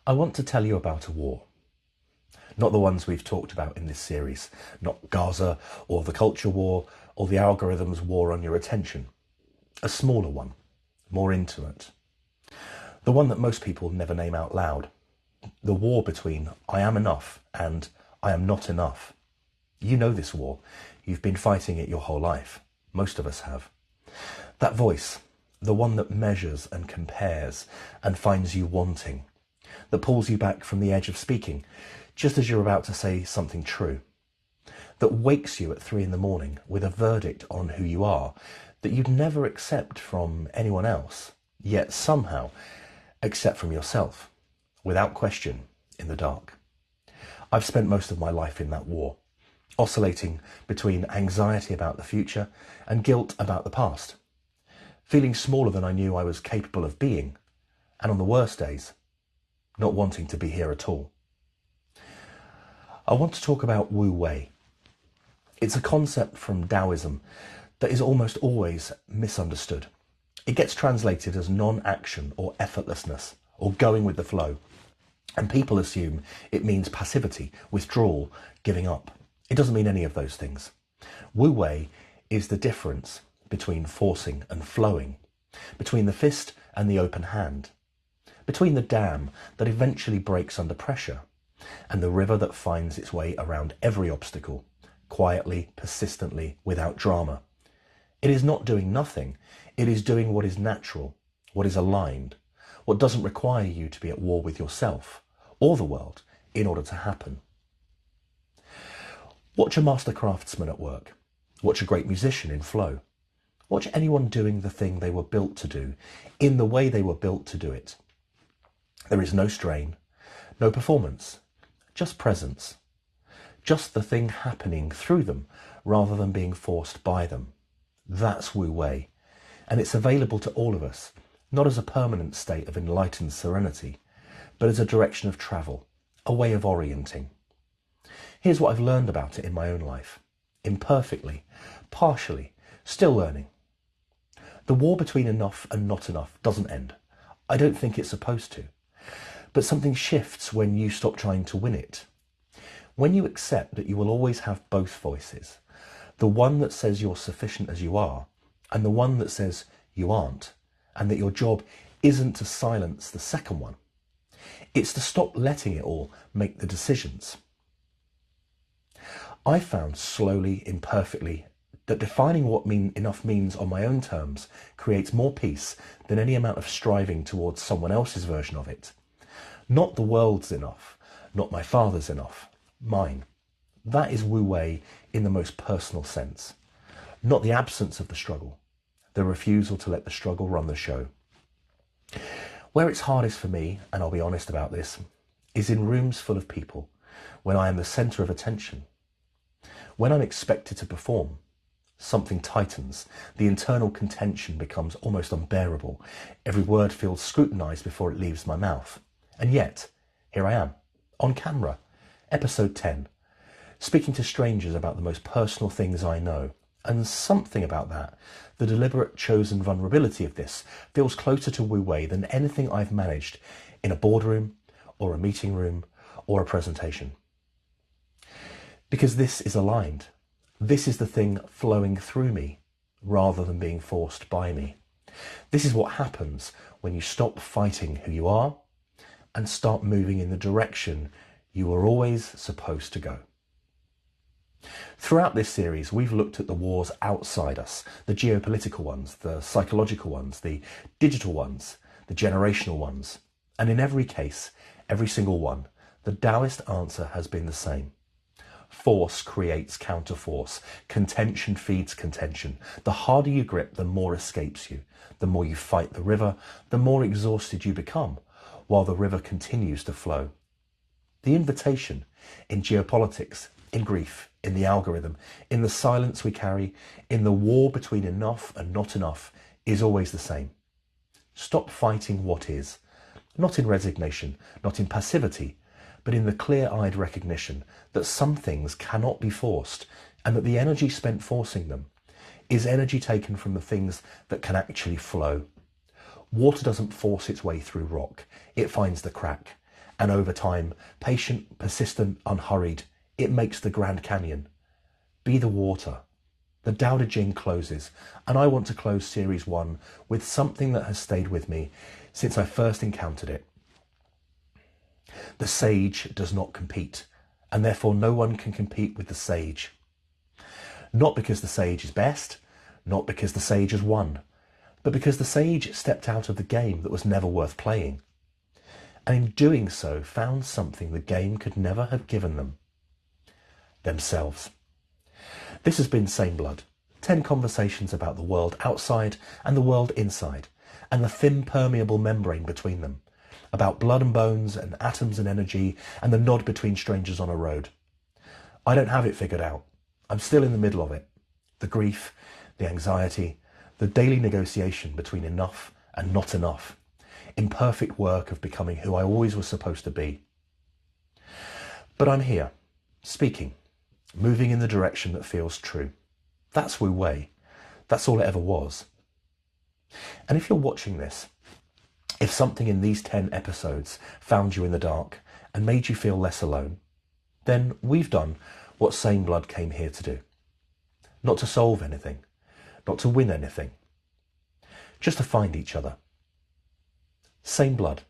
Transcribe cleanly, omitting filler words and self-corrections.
I want to tell you about a war. Not the ones we've talked about in this series, not Gaza or the culture war or the algorithm's war on your attention. A smaller one, more intimate. The one that most people never name out loud. The war between I am enough and I am not enough. You know this war. You've been fighting it your whole life. Most of us have. That voice, the one that measures and compares and finds you wanting, that pulls you back from the edge of speaking just as you're about to say something true, that wakes you at 3 a.m. with a verdict on who you are that you'd never accept from anyone else, yet somehow accept from yourself, without question, in the dark. I've spent most of my life in that war, oscillating between anxiety about the future and guilt about the past, feeling smaller than I knew I was capable of being, and on the worst days, not wanting to be here at all. I want to talk about Wu Wei. It's a concept from Taoism that is almost always misunderstood. It gets translated as non-action or effortlessness or going with the flow. And people assume it means passivity, withdrawal, giving up. It doesn't mean any of those things. Wu Wei is the difference between forcing and flowing, between the fist and the open hand, between the dam that eventually breaks under pressure and the river that finds its way around every obstacle, quietly, persistently, without drama. It is not doing nothing. It is doing what is natural, what is aligned, what doesn't require you to be at war with yourself or the world in order to happen. Watch a master craftsman at work. Watch a great musician in flow. Watch anyone doing the thing they were built to do, in the way they were built to do it. There is no strain, no performance, just presence. Just the thing happening through them rather than being forced by them. That's Wu Wei. And it's available to all of us, not as a permanent state of enlightened serenity, but as a direction of travel, a way of orienting. Here's what I've learned about it in my own life. Imperfectly, partially, still learning. The war between enough and not enough doesn't end. I don't think it's supposed to. But something shifts when you stop trying to win it. When you accept that you will always have both voices, the one that says you're sufficient as you are, and the one that says you aren't, and that your job isn't to silence the second one. It's to stop letting it all make the decisions. I found slowly, imperfectly, that defining what enough means on my own terms creates more peace than any amount of striving towards someone else's version of it. Not the world's enough, not my father's enough, mine. That is Wu Wei in the most personal sense. Not the absence of the struggle, the refusal to let the struggle run the show. Where it's hardest for me, and I'll be honest about this, is in rooms full of people, when I am the centre of attention. When I'm expected to perform, something tightens, the internal contention becomes almost unbearable. Every word feels scrutinised before it leaves my mouth. And yet, here I am, on camera, episode 10, speaking to strangers about the most personal things I know. And something about that, the deliberate chosen vulnerability of this, feels closer to Wu Wei than anything I've managed in a boardroom or a meeting room or a presentation. Because this is aligned. This is the thing flowing through me rather than being forced by me. This is what happens when you stop fighting who you are and start moving in the direction you were always supposed to go. Throughout this series, we've looked at the wars outside us, the geopolitical ones, the psychological ones, the digital ones, the generational ones. And in every case, every single one, the Taoist answer has been the same. Force creates counterforce. Contention feeds contention. The harder you grip, the more escapes you. The more you fight the river, the more exhausted you become, while the river continues to flow. The invitation in geopolitics, in grief, in the algorithm, in the silence we carry, in the war between enough and not enough, is always the same. Stop fighting what is, not in resignation, not in passivity, but in the clear-eyed recognition that some things cannot be forced, and that the energy spent forcing them is energy taken from the things that can actually flow. Water doesn't force its way through rock, it finds the crack, And over time, patient, persistent, unhurried, it makes the Grand Canyon. Be the water. The Tao Te Ching closes, and I want to close Series 1 with something that has stayed with me since I first encountered it. The sage does not compete, and therefore no one can compete with the sage. Not because the sage is best, not because the sage has won, but because the sage stepped out of the game that was never worth playing, and in doing so found something the game could never have given them: themselves. This has been Same Blood, 10 conversations about the world outside and the world inside, and the thin permeable membrane between them, about blood and bones and atoms and energy and the nod between strangers on a road. I don't have it figured out. I'm still in the middle of it. The grief, the anxiety, the daily negotiation between enough and not enough. Imperfect work of becoming who I always was supposed to be. But I'm here, speaking, moving in the direction that feels true. That's Wu Wei. That's all it ever was. And if you're watching this, if something in these 10 episodes found you in the dark and made you feel less alone, then we've done what Same Blood came here to do. Not to solve anything, not to win anything, just to find each other. Same blood.